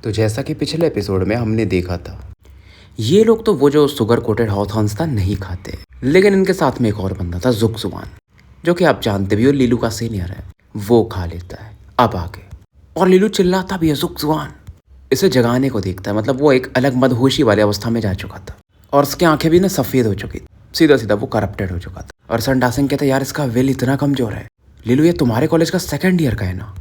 तो जैसा कि पिछले एपिसोड में हमने देखा था, ये लोग तो वो जो शुगर कोटेड हॉथॉर्न्स था नहीं खाते, लेकिन इनके साथ में एक और बंदा था ज़ुग्ज़ुआन, जो कि आप जानते भी हो लीलू का सीनियर है। वो खा लेता है अब आगे, और लीलू चिल्लाता भी है ज़ुग्ज़ुआन। इसे जगाने को देखता है, मतलब वो एक अलग मदहोशी वाली अवस्था में जा चुका था और उसकी आंखें भी ना सफ़ेद हो चुकी थी। सीधा सीधा वो करप्टेड हो चुका था। और संडासिंग कहता है, यार इसका विल इतना कमज़ोर है। लीलू, ये तुम्हारे कॉलेज का सेकेंड ईयर का है ना।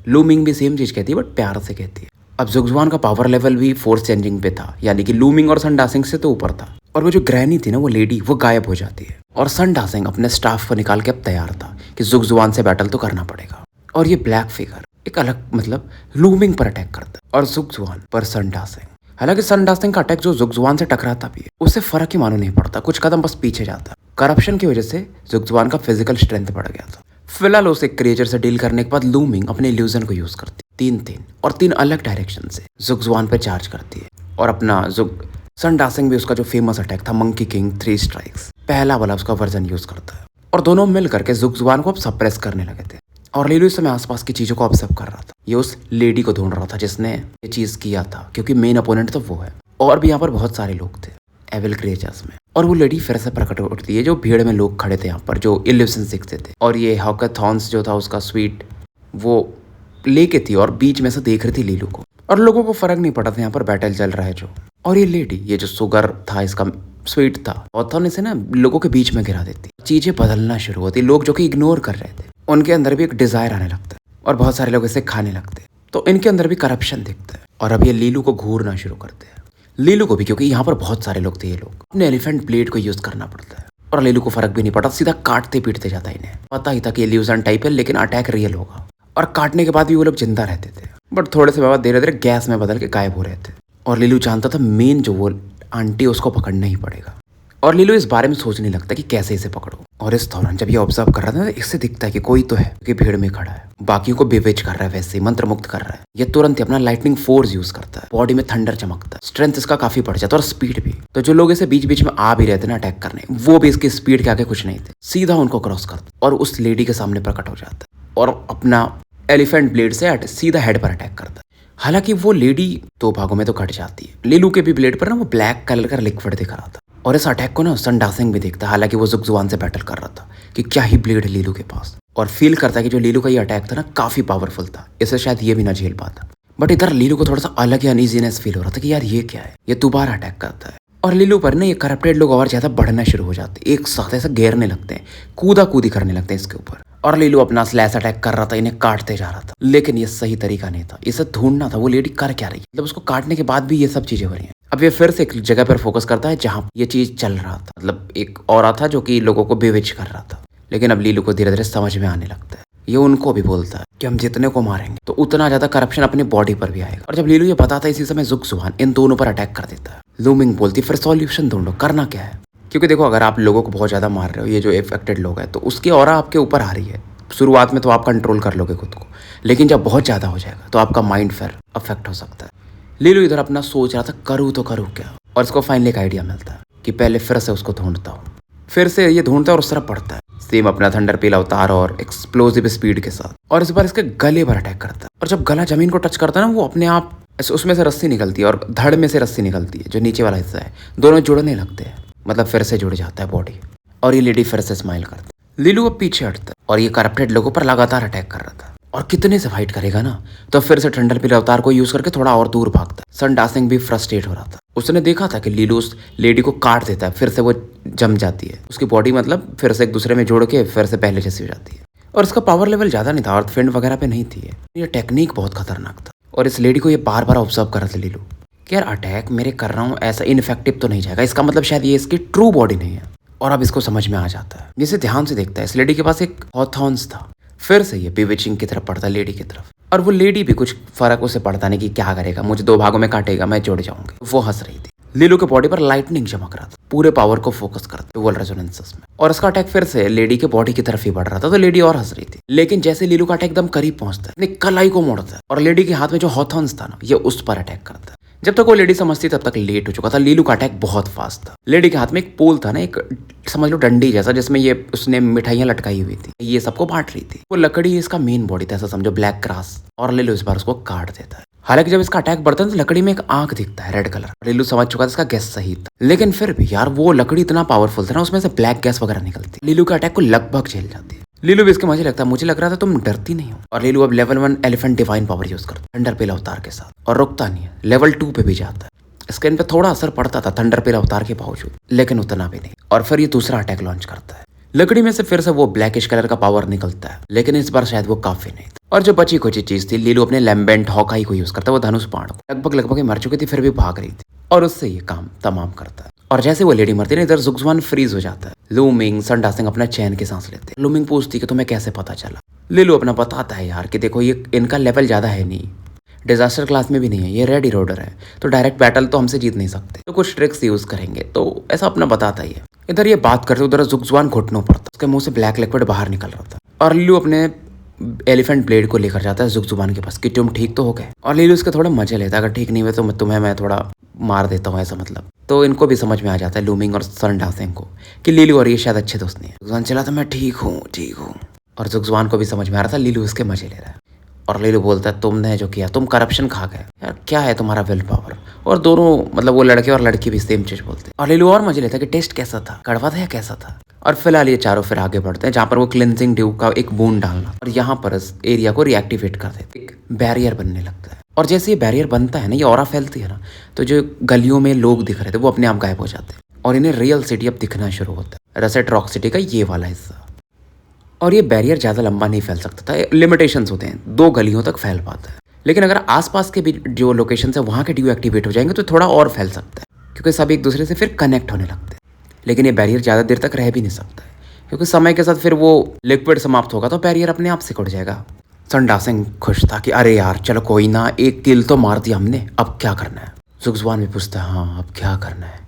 लूमिंग भी सेम चीज़ कहती है, बट प्यार से कहती है। अब ज़ुग्ज़ुआन का पावर लेवल भी फोर्स चेंजिंग पे था, यानी कि लूमिंग और संडासिंग से तो ऊपर था। और वो जो ग्रैनी थी ना, वो लेडी, वो गायब हो जाती है। और संडासिंग अपने स्टाफ को निकाल के अब तैयार था कि ज़ुग्ज़ुआन से बैटल तो करना पड़ेगा। और ये ब्लैक फिगर एक अलग, मतलब लूमिंग पर अटैक करता है और ज़ुग्ज़ुआन पर संडासिंग। हालांकि संडासिंग का अटैक जो ज़ुग्ज़ुआन से टकराता भी है, उससे फर्क ही मानो नहीं पड़ता, कुछ कदम बस पीछे जाता। करप्शन की वजह से ज़ुग्ज़ुआन का फिजिकल स्ट्रेंथ बढ़ गया था। फिलहाल उस एक क्रिएचर से डील करने के बाद लूमिंग अपने इल्यूजन को यूज करती, तीन अलग डायरेक्शन से ज़ुग्ज़ुआन पे चार्ज करती है। और अपना संडासिंग भी उसका जो फेमस अटैक था मंकी किंग 3 स्ट्राइक्स, पहला वाला उसका वर्जन यूज करता है। और दोनों मिल करके ज़ुग्ज़ुआन को अब सप्रेस करने लगे थे। और लीलू इस समय आसपास की चीजों को ऑब्जर्व कर रहा था। ये उस लेडी को ढूंढ रहा था जिसने ये चीज किया था, क्योंकि मेन अपोनेंट तो वो है। और भी यहाँ पर बहुत सारे लोग थे एविल क्रिएचर्स में। और वो लेडी फिर से प्रकट होती है, जो भीड़ में लोग खड़े थे यहाँ पर, जो इल्यूजन सीखते थे। और ये हॉकाथॉन्स जो था उसका स्वीट, वो लेके थी और बीच में से देख रही थी लीलू को। और लोगों को फर्क नहीं पड़ा था यहाँ पर बैटल चल रहा है जो। और ये लेडी, ये जो शुगर था, इसका स्वीट था, हॉथॉर्न इसे ना लोगों के बीच में गिरा देती। चीजें बदलना शुरू होती। लोग जो कि इग्नोर कर रहे थे, उनके अंदर भी एक डिजायर आने लगता है। और बहुत सारे लोग इसे खाने लगते हैं, तो इनके अंदर भी करप्शन दिखता है। और अब ये लीलू को घूरना शुरू करते हैं। लीलू को भी, क्योंकि यहाँ पर बहुत सारे लोग थे, ये लोग अपने एलिफेंट ब्लेड को यूज करना पड़ता है। और लीलू को फर्क भी नहीं पड़ा, सीधा काटते पीटते जाता है। इन्हें पता ही था कि इल्यूजन टाइप है, लेकिन अटैक रियल होगा। और काटने के बाद भी वो लोग जिंदा रहते थे, बट थोड़े से बाद धीरे धीरे गैस में बदल के गायब हो रहे थे। और लीलू जानता था मेन जो वो आंटी, उसको पकड़ना ही पड़ेगा। और लीलू इस बारे में सोचने लगता है कि कैसे इसे पकड़ो। और इस दौरान जब ये ऑब्जर्व कर रहा था, इससे दिखता है कि कोई तो है कि भीड़ में खड़ा है, बाकियों को बेवेज कर रहा है, वैसे मंत्र मुक्त कर रहा है। ये तुरंत ही अपना लाइटनिंग फोर्स यूज करता है, बॉडी में थंडर चमकता है, स्ट्रेंथ इसका काफी बढ़ जाता है और स्पीड भी। तो जो लोग इसे बीच बीच में आ भी रहते ना अटैक करने, वो भी इसकी स्पीड के आगे कुछ नहीं थे, सीधा उनको क्रॉस करता और उस लेडी के सामने प्रकट हो जाता है और अपना एलिफेंट ब्लेड से सीधा हेड पर अटैक करता है। हालांकि वो लेडी 2 भागों में तो कट जाती है। लीलू के भी ब्लेड पर ना वो ब्लैक कलर का लिक्विड दिख रहा था। और इस अटैक को ना संडासिंग भी देखता, हालांकि वो ज़ुग्ज़ुआन से बैटल कर रहा था कि क्या ही ब्लेड है लीलू के पास। और फील करता है कि जो लीलू का ये अटैक था ना, काफी पावरफुल था, इसे शायद ये भी ना झेल पाता। बट इधर लीलू को थोड़ा सा अलग ही अनईजीनेस फील हो रहा था कि यार ये क्या है, ये दोबारा अटैक करता है। और लीलू पर ना ये करप्टेड लोग और ज्यादा बढ़ना शुरू हो जाते, एक साथ ऐसा घेरने लगते हैं, कूदा कूदी करने लगते हैं इसके ऊपर। और लीलू अपना स्लैश अटैक कर रहा था, इन्हें काटते जा रहा था, लेकिन ये सही तरीका नहीं था। इसे ढूंढना था वो लेडी कर क्या रही है, मतलब उसको काटने के बाद भी ये सब चीजें हो रही हैं। अब ये फिर से एक जगह पर फोकस करता है जहां ये चीज चल रहा था, मतलब एक औरा था जो कि लोगों को बेविच कर रहा था। लेकिन अब लीलू को धीरे धीरे समझ में आने लगता है, ये उनको भी बोलता है कि हम जितने को मारेंगे तो उतना ज्यादा करप्शन अपनी बॉडी पर भी आएगा। और जब लीलू ये बताता है, इसी समय ज़ुग्ज़ुआन इन दोनों पर अटैक कर देता है। लूमिंग बोलती फिर सॉल्यूशन ढूंढो, करना क्या है। क्योंकि देखो, अगर आप लोगों को बहुत ज्यादा मार रहे हो, ये जो इफेक्टेड लोग हैं, तो उसकी ऑरा आपके ऊपर आ रही है। शुरुआत में तो आप कंट्रोल कर लोगे खुद को, लेकिन जब बहुत ज्यादा हो जाएगा तो आपका माइंड फिर अफेक्ट हो सकता है। लीलू इधर अपना सोच रहा था करूँ तो करूँ क्या। और इसको फाइनली एक आइडिया मिलता है कि पहले फिर से उसको ढूंढता हूँ। फिर से ये ढूंढता है और उस तरफ पड़ता है, सेम अपना थंडर पीला अवतार और एक्सप्लोसिव स्पीड के साथ। और इस बार इसके गले पर अटैक करता है। और जब गला जमीन को टच करता है ना, वो अपने आप उसमें से रस्सी निकलती है और धड़ में से रस्सी निकलती है, जो नीचे वाला हिस्सा है, दोनों जुड़ने लगते हैं, मतलब फिर से जुड़ जाता है बॉडी। और ये लेडी फिर से स्माइल करती है। लीलू अब पीछे हटता है और ये करप्टेड लोगों पर लगातार अटैक कर रहा था। और कितने से फाइट करेगा ना, तो फिर से ठंडर पीला अवतार को यूज करके थोड़ा और दूर भागता है। संडासिंग भी फ्रस्ट्रेट हो रहा था, उसने देखा था कि लीलू उस लेडी को काट देता है, फिर से वो जम जाती है, उसकी बॉडी मतलब फिर से एक दूसरे में जोड़ के फिर से पहले जैसी हो जाती है। और इसका पावर लेवल ज्यादा नहीं था, अर्थ फिंड वगैरह पे नहीं थी। ये टेक्निक बहुत खतरनाक था। और इस लेडी को ये बार बार ऑब्जर्व कर रहा था लीलू कि यार अटैक मेरे कर रहा हूँ, ऐसा इनफेक्टिव तो नहीं जाएगा, इसका मतलब शायद ये इसकी ट्रू बॉडी नहीं है। और अब इसको समझ में आ जाता है, जिसे ध्यान से देखता है, इस लेडी के पास एक हॉथॉर्न्स था। फिर से ये बेविचिंग की तरफ पड़ता, लेडी की तरफ। और वो लेडी भी कुछ फर्क उसे पड़ता नहीं कि क्या करेगा, मुझे 2 भागों में काटेगा, मैं जुड़ जाऊंगी। वो हंस रही थी। लीलू के बॉडी पर लाइटनिंग चमक रहा था, पूरे पावर को फोकस करते वोल रेजोनेंसेस में। और इसका अटैक फिर से लेडी के बॉडी की तरफ ही बढ़ रहा था, तो लेडी और हंस रही थी। लेकिन जैसे लीलू का अटैक एकदम करीब पहुंचता है, कलाई को मोड़ता है और लेडी के हाथ में जो हॉथॉर्न्स था ना, ये उस पर अटैक करता है। जब तक वो लेडी समझती तब तक लेट हो चुका था। लीलू का अटैक बहुत फास्ट था। लेडी के हाथ में एक पोल था ना, एक समझ लो डंडी जैसा, जिसमें ये उसने मिठाइयां लटकाई हुई थी, ये सबको बांट रही थी। वो लकड़ी इसका मेन बॉडी था, ऐसा समझो ब्लैक ग्रास। और लीलू इस बार उसको काट देता है। हालांकि जब इसका अटैक बढ़ता है तो लकड़ी में एक आंख दिखता है रेड कलर। लीलू समझ चुका था इसका गैस सही था, लेकिन फिर भी यार वो लकड़ी इतना पावरफुल था ना, उसमें से ब्लैक गैस वगैरह निकलती, लीलू के अटैक को लगभग झेल जाती है। लीलू भी इसके मजे लगता है, मुझे लग रहा था तुम डरती नहीं हो। और लीलू अब level 1 elephant divine power use करता है थंडर पेल अवतार के साथ, और रुकता नहीं है, लेवल 2 पे भी जाता है। स्किन पे थोड़ा असर पड़ता था थंडर पेल अवतार के बावजूद, लेकिन उतना भी नहीं। और फिर ये दूसरा अटैक लॉन्च करता है, लकड़ी में से फिर से वो ब्लैकिश कलर का पावर निकलता है, लेकिन इस बार शायद वो काफी नहीं था। और जो बची कुछ चीज थी, लीलू अपने लैम्बेंट हॉकाई को यूज करता है, वो धनुष बाण को। लगभग मर चुकी थी, फिर भी भाग रही थी, और उससे ये काम तमाम करता है। और जैसे वो लेडी मरती है, इधर जुक्सवान फ्रीज हो जाता है। लूमिंग संडासिंग अपना चैन की सांस लेते हैं। लूमिंग पूछती कि तुम्हें कैसे पता चला। लीलू अपना बताता है यार कि देखो ये इनका लेवल ज्यादा है नहीं, डिजास्टर क्लास में भी नहीं है, ये रेड इरोडर है, तो डायरेक्ट बैटल तो हमसे जीत नहीं सकते, तो कुछ ट्रिक्स यूज करेंगे, तो ऐसा अपना बताता ही है। इधर ये बात करते उधर जुक्सवान घुटनों पर था, उसके मुंह से ब्लैक लिक्विड बाहर निकल रहा था। और लीलू अपने एलिफेंट ब्लेड को लेकर जाता है जुक्सवान के पास कि तुम ठीक तो हो गए। और लीलू उसके थोड़े मजे लेता है, अगर ठीक नहीं हुए तो तुम्हें मैं थोड़ा मार देता हूँ, ऐसा मतलब। तो इनको भी समझ में आ जाता है लूमिंग और संडासिंग को कि लीलू और ये शायद अच्छे दोस्त नहीं है। जुक्सवान चला तो मैं ठीक हूँ। और जुक्सवान को भी समझ में आ रहा था लीलू इसके मजे ले रहा है। और लीलू बोलता है तुमने जो किया, तुम करप्शन खा गए यार, क्या है तुम्हारा विल पावर। और दोनों मतलब वो लड़के और लड़की भी सेम चीज बोलते हैं। और लीलू और मजे लेता है कि टेस्ट कैसा था, कड़वा था या कैसा था। और फिलहाल ये चारों फिर आगे बढ़ते हैं, जहाँ पर वो क्लिनजिंग ड्यू का एक बूंद डालना और यहाँ पर इस एरिया को रिएक्टिवेट कर देते, एक बैरियर बनने लगता है। और जैसे ये बैरियर बनता है ना, ये ऑरा फैलती है ना, तो जो गलियों में लोग दिख रहे थे वो अपने आप गायब हो जाते हैं, और इन्हें रियल सिटी अब दिखना शुरू होता है, रसेट रॉक सिटी का ये वाला हिस्सा। और ये बैरियर ज़्यादा लंबा नहीं फैल सकता था, लिमिटेशंस होते हैं, 2 गलियों तक फैल पाता है। लेकिन अगर आसपास के भी जो लोकेशन है वहाँ के ड्यू एक्टिवेट हो जाएंगे तो थोड़ा और फैल सकता है, क्योंकि सब एक दूसरे से फिर कनेक्ट होने लगते हैं। लेकिन ये बैरियर ज़्यादा देर तक रह भी नहीं सकता है, क्योंकि समय के साथ फिर वो लिक्विड समाप्त होगा तो बैरियर अपने आप सिकुड़ जाएगा। संडासिंग खुश था कि अरे यार चलो कोई ना, एक किल तो मार दिया हमने, अब क्या करना है। जुक्सवान भी पूछता है हाँ अब क्या करना है।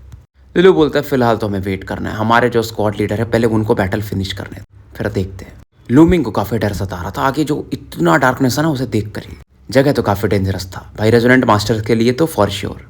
लीलू बोलता है फिलहाल तो हमें वेट करना है, हमारे जो स्क्वाड लीडर है पहले उनको बैटल फिनिश करने, फिर देखते हैं। लूमिंग को काफी डर सता रहा था, आगे जो इतना डार्कनेस है ना उसे देख कर ही। जगह तो काफी डेंजरस था भाई, रेजोनेंट मास्टर के लिए तो फॉर श्योर।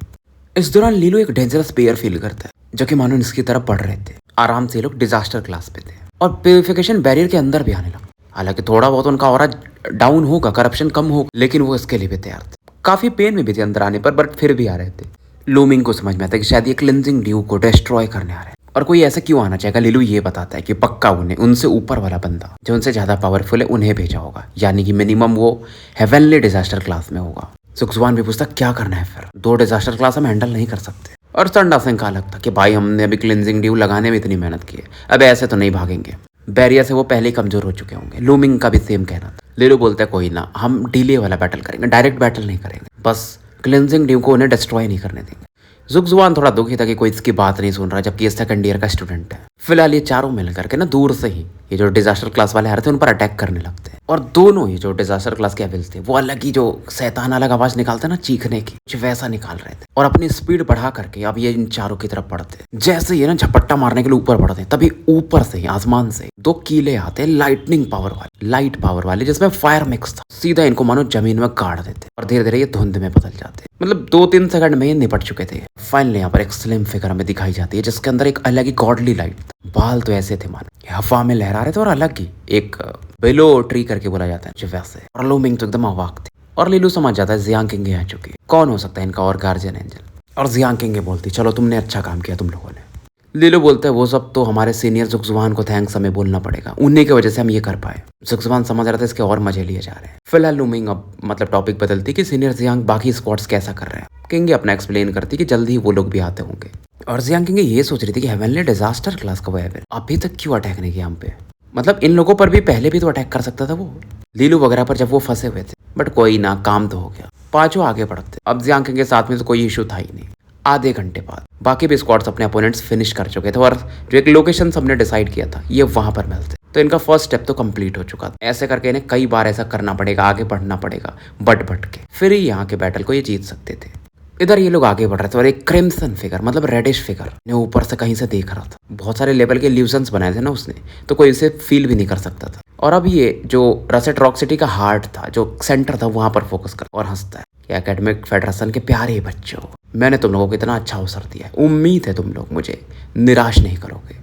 इस दौरान लीलू एक डेंजरस पेयर फील करता है, जो कि मानो इसकी तरफ बढ़ रहे थे। आराम से लोग डिजास्टर क्लास पे थे और प्यूरिफिकेशन बैरियर के अंदर भी आने लगा। हालांकि थोड़ा बहुत उनका ऑरा डाउन होगा, करप्शन कम होगा, लेकिन वो इसके लिए भी तैयार थे। काफी पेन में भी थे अंदर आने पर, बट फिर भी आ रहे थे। लूमिंग को समझ में आता है कि शायद ये क्लिनजिंग ड्यू को डिस्ट्रॉय करने आ रहे हैं, और कोई ऐसा क्यों आना चाहेगा। लीलू ये बताता है कि पक्का उन्हें उनसे ऊपर वाला बंदा जो उनसे ज्यादा पावरफुल है उन्हें भेजा होगा, यानी कि मिनिमम वो हेवनली डिजास्टर क्लास में होगा। जुक्सवान भी पूछता क्या करना है फिर, 2 डिजास्टर क्लास हम हैंडल नहीं कर सकते। और संडासिंग का अलग था कि भाई हमने अभी क्लिनजिंग ड्यू लगाने में इतनी मेहनत की है, अब ऐसे तो नहीं भागेंगे, बैरियर से वो पहले ही कमजोर हो चुके होंगे। लूमिंग का भी सेम कहना था। लीलू बोलता है कोई ना, हम डिले वाला बैटल करेंगे, डायरेक्ट बैटल नहीं करेंगे, बस क्लिनजिंग ड्यू को उन्हें डिस्ट्रॉय नहीं करने देंगे। जुक्सवान थोड़ा दुखी था कि कोई इसकी बात नहीं सुन रहा, जबकि ये सेकंड ईयर का स्टूडेंट है। फिलहाल ये चारों मिल करके ना दूर से ही ये जो डिजास्टर क्लास वाले आ रहे थे उन पर अटैक करने लगते हैं। और दोनों ही जो डिजास्टर क्लास के एविल्स थे वो अलग ही जो शैतान अलग आवाज निकालते ना चीखने की, कुछ वैसा निकाल रहे थे। और अपनी स्पीड बढ़ा करके अब ये इन चारों की तरफ बढ़ते। जैसे ये ना झपट्टा मारने के लिए ऊपर बढ़ते, तभी ऊपर से आसमान से 2 कीले आते, लाइटनिंग पावर वाले, लाइट पावर वाले, जिसमें फायर मिक्स था। सीधा इनको मानो जमीन में गाड़ देते और धीरे धीरे ये धुंध में बदल जाते। मतलब 2-3 सेकंड में ये निपट चुके थे। फाइनली यहाँ पर एक स्लिम फिगर हमें दिखाई जाती है, जिसके अंदर एक अलग ही गॉडली लाइट था। बाल तो ऐसे थे मानो हवा में लहरा रहे थे, और अलग ही एक बेलो ट्री करके बोला जाता है जो वैसे। और लूमिंग तो एकदम अवाक थी। और लीलू समझ जाता है जियांग किंग आ चुकी है, कौन हो सकता है इनका और गार्जियन एंजल। और जियांग किंग बोलती चलो तुमने अच्छा काम किया तुम लोगों ने। लीलू बोलता है वो सब तो हमारे सीनियर जुक्सवान को थैंक्स हमें बोलना पड़ेगा, उन्हीं की वजह से हम ये कर पाए। जुक्सवान समझ रहा था इसके और मजे लिए जा रहे हैं। फिलहाल लूमिंग अब मतलब टॉपिक बदलती कि सीनियर जियांग बाकी स्क्वाड्स कैसा कर रहे हैं। किंग अपना एक्सप्लेन करती कि जल्दी ही वो लोग भी आते होंगे। और जियांग किंग ये सोच रही थी कि हेवनली डिजास्टर क्लास का वो एविल अभी तक क्यों अटैक नहीं किया हम पे, मतलब इन लोगों पर भी पहले भी तो अटैक कर सकता था वो, लीलू वगैरह पर जब वो फंसे हुए थे। बट कोई ना, काम तो हो गया। पांचों आगे बढ़ते। अब जियांग किंग के साथ में तो कोई इशू था ही नहीं। आधे घंटे बाद बाकी भी स्क्वाड्स अपने अपोनेंट्स फिनिश कर चुके थे, और जो एक लोकेशन सबने डिसाइड किया था ये वहां पर मिलते। तो इनका फर्स्ट स्टेप तो कंप्लीट हो चुका था। ऐसे करके इन्हें कई बार ऐसा करना पड़ेगा, आगे बढ़ना पड़ेगा बट के, फिर ही यहाँ के बैटल को ये जीत सकते थे। इधर ये लोग आगे बढ़ रहे थे और एक क्रिम्सन फिगर मतलब रेडिश फिगर ने ऊपर से कहीं से देख रहा था। बहुत सारे लेवल के इल्यूजन्स बनाए थे ना उसने, तो कोई इसे फील भी नहीं कर सकता था। और अब ये जो रसेट रॉक सिटी का हार्ट था, जो सेंटर था, वहां पर फोकस कर और हंसता है कि एकेडमिक फेडरेशन के प्यारे बच्चों, मैंने तुम लोगों को इतना अच्छा अवसर दिया है, उम्मीद है तुम लोग मुझे निराश नहीं करोगे।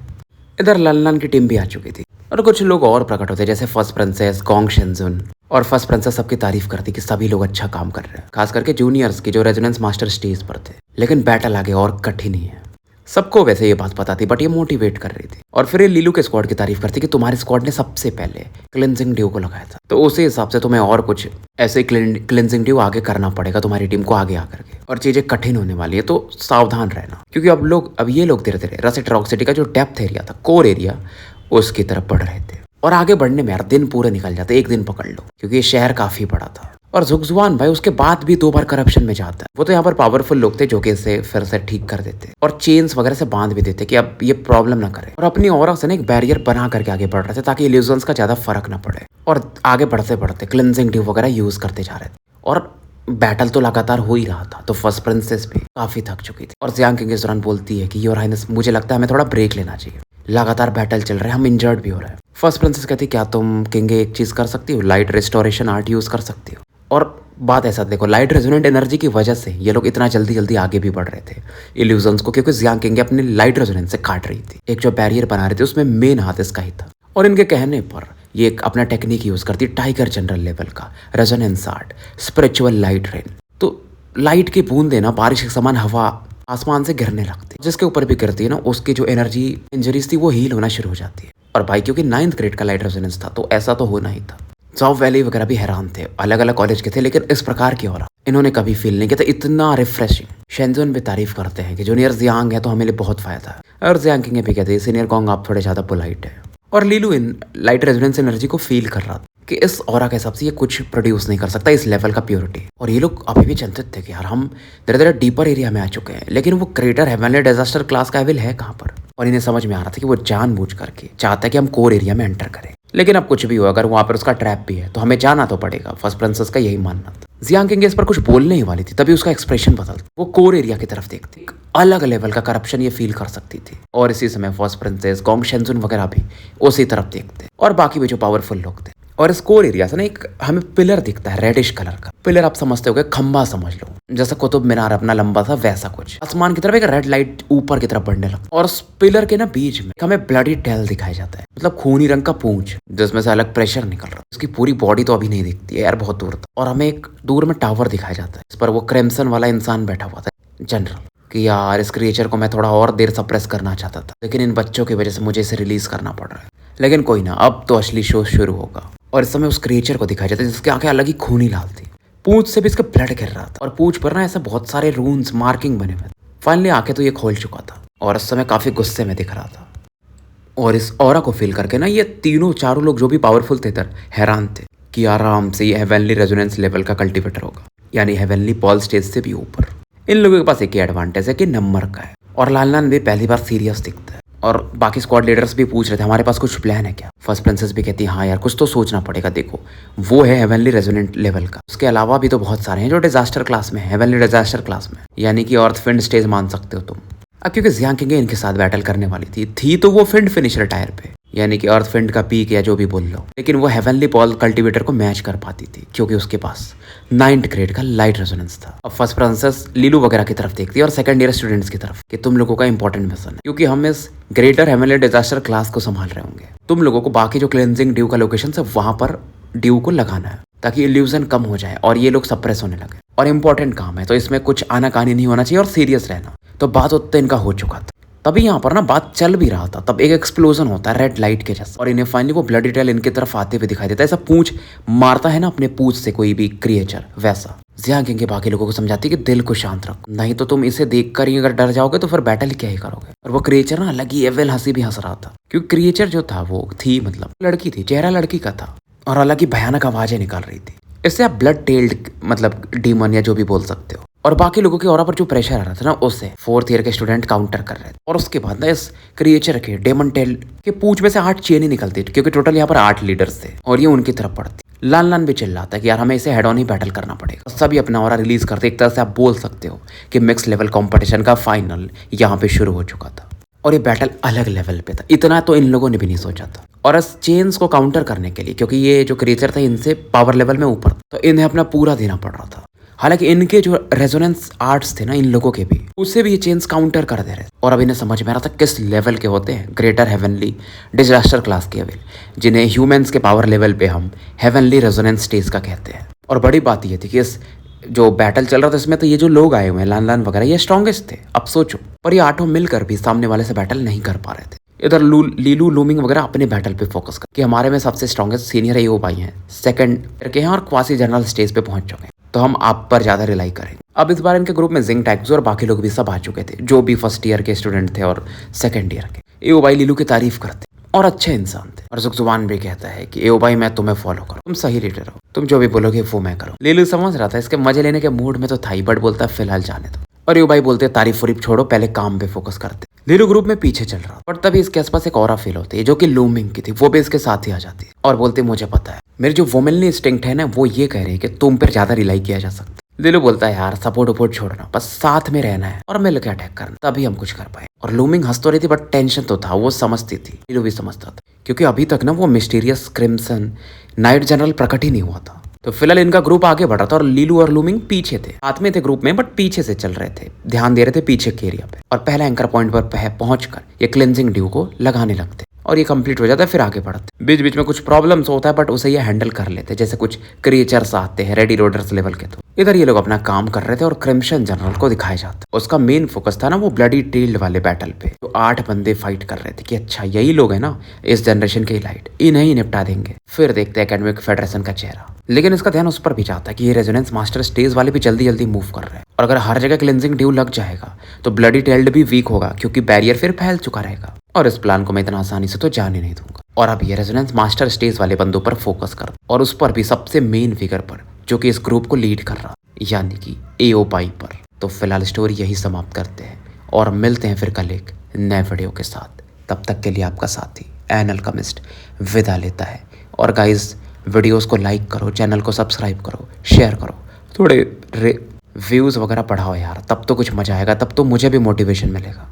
इधर ललन की टीम भी आ चुकी थी और कुछ लोग और प्रकट होते जैसे फर्स्ट प्रिंसेस, गोंग शेंजुन और फर्स्ट प्रिंसेस सबकी तारीफ करती कि सभी लोग अच्छा काम कर रहे हैं, खास करके जूनियर्स की जो रेजोनेंस मास्टर स्टेज पर थे। लेकिन बैटल आगे और कठिन ही है। सबको वैसे ये बात पता थी, बट ये मोटिवेट कर रही थी। और फिर ये लीलू के स्क्वाड की तारीफ करती कि तुम्हारे स्क्वाड ने सबसे पहले क्लिनजिंग ड्यू को लगाया था, तो उसी हिसाब से तुम्हें और कुछ ऐसे क्लिनजिंग ड्यू आगे करना पड़ेगा तुम्हारी टीम को आगे आकर के, और चीजें कठिन होने वाली है, तो सावधान रहना। क्योंकि अब ये लोग धीरे धीरे रसेट रॉक सिटी का जो डेप्थ एरिया था, कोर एरिया, उसकी तरफ बढ़ रहे थे। और आगे बढ़ने में यार दिन पूरे निकल जाते, एक दिन पकड़ लो, क्योंकि ये शहर काफी बड़ा था। और जुगजुआन भाई उसके बाद भी 2 बार करप्शन में जाता है। वो तो यहाँ पर पावरफुल लोग थे जो कि इसे फिर से ठीक कर देते और चेन्स वगैरह से बांध भी देते कि अब ये प्रॉब्लम ना करे। और अपनी ऑरा से ना एक बैरियर बना करके आगे बढ़ रहे थे ताकि इल्यूजन्स का ज्यादा फर्क ना पड़े। और आगे बढ़ते बढ़ते क्लिनजिंग ड्यू वगैरह यूज करते जा रहे थे। और बैटल तो लगातार हो ही रहा था, तो फर्स्ट प्रिंसेस भी काफी थक चुकी थी। और जियांग किंग इस दौरान बोलती है कि योर हाइनेस, मुझे लगता है हमें थोड़ा ब्रेक लेना चाहिए, लगातार बैटल चल रहे हैं, हम इंजर्ड भी हो रहे हैं। फर्स्ट प्रिंसेस कहती क्या तुम किंग एक चीज कर सकती हो, लाइट रिस्टोरेशन आर्ट यूज कर सकती हो। और बात ऐसा देखो, लाइट रेजोनेंट एनर्जी की वजह से ये लोग इतना जल्दी जल्दी आगे भी बढ़ रहे थे इल्यूजन्स को, क्योंकि जियांग किंग अपने लाइट रेजोनेंस से काट रही थी। एक जो बैरियर बना रहे थे उसमें मेन हाथ इसका ही था। और इनके कहने पर ये एक अपना टेक्निक यूज करती, टाइगर जनरल लेवल का resonance art, spiritual light rain. तो लाइट की बूंदें ना बारिश के समान हवा आसमान से गिरने लगती, जिसके ऊपर भी गिरती है ना, उसकी जो एनर्जी इंजरीज थी वो हील होना शुरू हो जाती है। और भाई क्योंकि 9th ग्रेड का लाइट रेजोनेंस था, तो ऐसा तो होना ही था। जॉब वैली वगैरह भी हैरान थे, अलग अलग कॉलेज के थे, लेकिन इस प्रकार की ऑरा इन्होंने कभी फील नहीं किया था, इतना रिफ्रेशिंग। शेंजुन भी तारीफ करते हैं कि जूनियर जियांग है तो हमें लिए बहुत फायदा है। और जियांग किंग भी कहते हैं सीनियर कॉन्ग आप थोड़े ज्यादा पोलाइट है। और लीलू इन लाइट रेजोनेंस एनर्जी को फील कर रहा था कि इस ऑरा के हिसाब से ये कुछ प्रोड्यूस नहीं कर सकता इस लेवल का प्योरिटी। और ये लोग अभी भी चिंतित थे कि यार हम धीरे धीरे डीपर एरिया में आ चुके हैं, लेकिन वो क्रेटर हेवनली डिजास्टर क्लास का एविल है कहाँ पर। और इन्हें समझ में आ रहा था कि वो जानबूझ करके चाहता है कि हम कोर एरिया में एंटर करें। लेकिन अब कुछ भी हो, अगर वहां पर उसका ट्रैप भी है तो हमें जाना तो पड़ेगा। फर्स्ट प्रिंसेस का यही मानना था। जियांग किंग इस पर कुछ बोलने ही वाली थी, तभी उसका एक्सप्रेशन बदल, वो कोर एरिया की तरफ देखती। एक अलग लेवल का करप्शन ये फील कर सकती थी। और इसी समय फर्स्ट प्रिंसेस, गोंग शेंजुन वगैरह भी उसी तरफ देखते, और बाकी भी जो पावरफुल लोग थे। और इस कोर एरिया से ना एक हमें पिलर दिखता है रेडिश कलर का। पिलर आप समझते हो, खंबा समझ लो, जैसा कुतुब मीनार अपना लंबा था वैसा कुछ। आसमान की तरफ एक रेड लाइट ऊपर की तरफ बढ़ने लगता, और उस पिलर के ना बीच में हमें ब्लडी टेल दिखाया जाता है, मतलब खूनी रंग का पूंछ जिसमें से अलग प्रेशर निकल रहा है। उसकी पूरी बॉडी तो अभी नहीं दिखती है यार, बहुत दूर तक। और हमें एक दूर में टावर दिखाया जाता है, इस पर वो क्रिम्सन वाला इंसान बैठा हुआ था जनरल, कि यार इस क्रिएचर को मैं थोड़ा और देर सप्रेस करना चाहता था, लेकिन इन बच्चों की वजह से मुझे इसे रिलीज करना पड़ रहा है। लेकिन कोई ना, अब तो असली शो शुरू होगा। और इस समय उस क्रिएचर को दिखाया जाता है जिसकी आंखें अलग ही खूनी लाल थी, पूंछ से भी इसका ब्लड गिर रहा था, और पूंछ पर ना ऐसे बहुत सारे रून्स मार्किंग बने हुए थे। फाइनली आंखें तो ये खोल चुका था, और इस समय काफी गुस्से में दिख रहा था। और इस ऑरा को फील करके ना ये तीनों चारों लोग जो भी पावरफुल थे इधर हैरान थे कि आराम से ये हेवनली रेजोनेंस लेवल का कल्टिवेटर होगा, यानी हेवनली पॉल स्टेज से भी ऊपर। इन लोगों के पास एक ही एडवांटेज है कि नंबर का है। और लालनान भी पहली बार सीरियस दिखता है, और बाकी स्क्वाड लीडर्स भी पूछ रहे थे हमारे पास कुछ प्लान है क्या। फर्स्ट प्रिंसेस भी कहती है हाँ यार कुछ तो सोचना पड़ेगा, देखो वो है हेवनली रेजोनेंट लेवल का, उसके अलावा भी तो बहुत सारे हैं जो डिजास्टर क्लास में, हेवनली डिजास्टर क्लास में, यानी कि अर्थ फिंड स्टेज मान सकते हो तुम। अब क्योंकि जियांग किंग इनके साथ बैटल करने वाली थी तो वो फिंड फिनिशर टायर पे, यानी कि अर्थ फिंड का पीक या जो भी बोल लो, लेकिन वो हेवनली पॉल कल्टिवेटर को मैच कर पाती थी क्योंकि उसके पास 9th ग्रेड का लाइट रेजोनेंस था। अब फर्स्ट प्रिंसेस लीलू वगैरह की तरफ देखती है और सेकंड ईयर स्टूडेंट्स की तरफ कि तुम लोगों का इंपॉर्टेंट मिशन है, क्योंकि हम इस ग्रेटर हेवनली डिजास्टर क्लास को संभाल रहे होंगे। तुम लोगों को बाकी जो क्लेंजिंग ड्यू का लोकेशन है वहां पर ड्यू को लगाना है ताकि इल्यूजन कम हो जाए और ये लोग सप्रेस होने लगे। और इंपॉर्टेंट काम है तो इसमें कुछ आनाकानी नहीं होना चाहिए और सीरियस रहना। तो बात उत्ते इनका हो चुका था, तभी यहाँ पर ना बात चल भी रहा था, तब एक एक्सप्लोजन होता है रेड लाइट के जैसा, और इन्हें फाइनली वो ब्लडी टेल इनकी तरफ आते हुए दिखाई देता है। ऐसा पूंछ मारता है ना अपने पूंछ से कोई भी क्रिएचर, वैसा। जियांग किंग के बाकी लोगों को समझाती है कि दिल को शांत रखो, नहीं तो तुम इसे देखकर ही अगर डर जाओगे तो फिर बैटल क्या ही करोगे। और वो क्रिएचर ना अलग ही एविल हंसी भी हंस रहा था, क्योंकि क्रिएचर जो था वो थी मतलब लड़की थी, चेहरा लड़की का था और अलग ही भयानक आवाजें निकाल रही थी। इससे आप ब्लड टेल्ड मतलब डीमन या जो भी बोल सकते हो। और बाकी लोगों के ऑरा पर जो प्रेशर आ रहा था ना उसे 4th ईयर के स्टूडेंट काउंटर कर रहे थे। और उसके बाद ना इस क्रिएचर के डेमन टेल के पूंछ में से 8 चेनें निकलती थी, क्योंकि टोटल यहाँ पर 8 लीडर्स थे और ये उनकी तरफ पड़ती। लान भी चिल्लाता है कि यार हमें इसे हेड ऑन ही बैटल करना पड़ेगा। सभी अपना ऑरा रिलीज करते, एक तरह से आप बोल सकते हो कि मिक्स लेवल कॉम्पिटिशन का फाइनल यहाँ पे शुरू हो चुका था। और ये बैटल अलग लेवल पे था, इतना तो इन लोगों ने भी नहीं सोचा था। और इस चेन्स को काउंटर करने के लिए, क्योंकि ये जो क्रिएचर था इनसे पावर लेवल में ऊपर, तो इन्हें अपना पूरा देना पड़ रहा था। हालांकि इनके जो रेजोनेंस आर्ट्स थे ना इन लोगों के भी, उसे भी ये चेन्स काउंटर कर दे रहे थे। और अब इन्हें समझ में आ रहा था किस लेवल के होते हैं ग्रेटर हेवनली डिजास्टर क्लास के अवेल, जिन्हें ह्यूमंस के पावर लेवल पे हम हेवनली रेजोनेंस स्टेज का कहते हैं। और बड़ी बात ये थी कि इस जो बैटल चल रहा था इसमें तो ये जो लोग आए हुए हैं लान लान वगैरह ये स्ट्रॉन्गेस्ट थे। अब सोचो, पर ये आठों मिलकर भी सामने वाले से बैटल नहीं कर पा रहे थे। इधर लीलू लूमिंग वगैरह अपने बैटल पे फोकस कर कि हमारे में सबसे स्ट्रॉन्गेस्ट सीनियर एओ भाई हैं, सेकंड के हैं और क्वासी जनरल स्टेज पे पहुंच चुके हैं, तो हम आप पर ज्यादा रिलाई करेंगे। अब इस बार इनके ग्रुप में जिंग टैक्स और बाकी लोग भी सब आ चुके थे, जो भी फर्स्ट ईयर के स्टूडेंट थे और सेकंड ईयर के। एओ भाई लीलू की तारीफ करते और अच्छे इंसान थे। और जुबान भी कहता है कि एओ भाई मैं तुम्हें फॉलो करूँ, तुम सही लीडर हो, तुम जो भी बोलोगे वो मैं करूँ। लीलू समझ रहा था इसके मजे लेने के मूड में तो था ही, बट बोलता फिलहाल जाने दो। और एओ भाई बोलते तारीफ वरीफ छोड़ो, पहले काम पे फोकस करते। लीलू ग्रुप में पीछे चल रहा, पर तभी इसके आसपास एक और फील होती है जो कि लूमिंग की थी। वो भी इसके साथ ही आ जाती है और बोलते मुझे पता है मेरी जो वोमेनली इंस्टिंक्ट है ना वो ये कह रही है कि तुम पर ज्यादा रिलाई किया जा सकता। लीलू बोलता है यार सपोर्ट वपोर्ट छोड़ना, बस साथ में रहना है और मिलकर अटैक करना, तभी हम कुछ कर पाए। और लूमिंग हंस तो रही थी बट टेंशन तो था, वो समझती थी, लीलू भी समझता था, क्योंकि अभी तक ना वो मिस्टीरियस क्रिम्सन नाइट जनरल प्रकट ही नहीं हुआ था। तो फिलहाल इनका ग्रुप आगे बढ़ा था और लीलू और लूमिंग पीछे थे, साथ में थे ग्रुप में बट पीछे से चल रहे थे, ध्यान दे रहे थे पीछे के एरिया पे। और पहला एंकर पॉइंट पर पहुंचकर ये क्लेंजिंग ड्यू को लगाने लगते और ये कंप्लीट हो जाता है, फिर आगे बढ़ते। बीच बीच में कुछ प्रॉब्लम्स होता है बट उसे ये हैंडल कर लेते, जैसे कुछ क्रिएचर्स आते हैं रेडी रोडर्स लेवल के। तो इधर ये लोग अपना काम कर रहे थे और क्रिम्सन जनरल को दिखाया जाता। उसका मेन फोकस था ना वो ब्लडी टेल्ड वाले बैटल पे, तो 8 बंदे फाइट कर रहे थे कि अच्छा यही लोग है ना इस जनरेशन के लाइट, इन्हें ही निपटा देंगे। फिर देखते हैं एकेडमिक फेडरेशन का चेहरा, लेकिन इसका ध्यान उस पर भी जाता है कि ये रेजोनेंस मास्टर स्टेज वाले भी जल्दी जल्दी मूव कर रहे हैं, और अगर हर जगह क्लिनजिंग ड्यू लग जाएगा तो ब्लडी टेल्ड भी वीक होगा, क्योंकि बैरियर फिर फैल चुका रहेगा और इस प्लान को मैं इतना आसानी से तो जाने नहीं दूंगा। और अब ये रेजोनेंस मास्टर स्टेज वाले बंदों पर फोकस कर, और उस पर भी सबसे मेन फिगर पर जो कि इस ग्रुप को लीड कर रहा, यानी कि एओ पाई पर। तो फिलहाल स्टोरी यही समाप्त करते हैं और मिलते हैं फिर कल एक नए वीडियो के साथ। तब तक के लिए आपका साथी एन अल्केमिस्ट विदा लेता है। और गाइस वीडियोस को लाइक करो, चैनल को सब्सक्राइब करो, शेयर करो, थोड़े व्यूज़ वगैरह बढ़ाओ यार, तब तो कुछ मजा आएगा, तब तो मुझे भी मोटिवेशन मिलेगा।